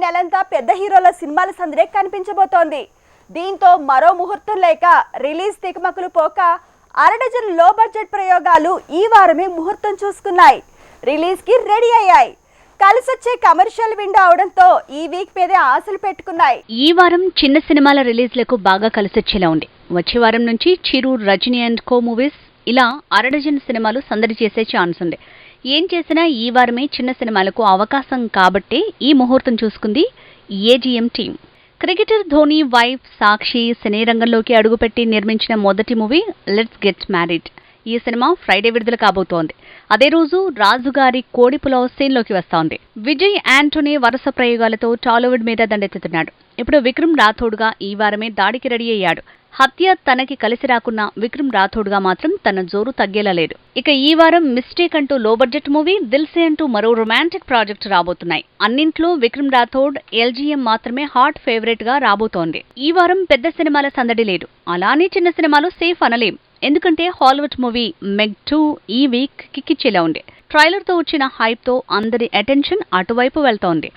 నెలంతా పెద్ద హీరోల సినిమాల సందడే కనిపించబోతోంది. దీంతో మరో ముహూర్తం లేక రిలీజ్ తికమకులు పోక అరడజన్ లో బడ్జెట్ ప్రయోగాలు ఈ వారమే ముహూర్తం చూసుకున్నాయి. రిలీజ్ కి రెడీ అయ్యాయి. కలిసొచ్చే కమర్షియల్ విండో అవడంతో ఈ వీక్ మీదే ఆశలు పెట్టుకున్నాయి. ఈ వారం చిన్న సినిమాల రిలీజ్లకు బాగా కలిసొచ్చేలా ఉంది. వచ్చే వారం నుంచి చిరు, రజనీ అండ్ కో మూవీస్ ఇలా అరడజన్ సినిమాలు సందడి చేసే ఛాన్స్ ఉంది. ఏం చేసినా ఈ వారమే చిన్న సినిమాలకు అవకాశం కాబట్టే ఈ ముహూర్తం చూసుకుంది AGM team. Cricketer Dhoni wife Sakshi సినీ రంగంలోకి అడుగుపెట్టి నిర్మించిన మొదటి మూవీ లెట్స్ గెట్ మ్యారీడ్. ఈ సినిమా ఫ్రైడే విడుదల కాబోతోంది. అదే రోజు రాజుగారి కోడి పులావ్ సీన్లోకి వస్తోంది. విజయ్ యాంటోనీ వరుస ప్రయోగాలతో టాలీవుడ్ మీద దండెత్తుతున్నాడు. ఇప్పుడు విక్రమ్ రాథోడ్గా ఈ వారమే దాడికి రెడీ అయ్యాడు. హత్య తనకి కలిసి రాకున్న విక్రమ్ రాథోడ్గా మాత్రం తన జోరు తగ్గేలా లేదు. ఇక ఈ వారం మిస్టేక్ అంటూ లో బడ్జెట్ మూవీ, దిల్ సే అంటూ మరో రొమాంటిక్ ప్రాజెక్ట్ రాబోతున్నాయి. అన్నింట్లో విక్రమ్ రాథోడ్, ఎల్జీఎం మాత్రమే హాట్ ఫేవరెట్ గా రాబోతోంది. ఈ వారం పెద్ద సినిమాల సందడి లేదు. అలానే చిన్న సినిమాలు సేఫ్ అనలేం. ఎందుకంటే హాలీవుడ్ మూవీ మెగ్ 2 ఈ వీక్ కిక్కిచ్చేలా ఉంది. ట్రైలర్ తో వచ్చిన హైప్ తో అందరి అటెన్షన్ అటువైపు వెళ్తోంది.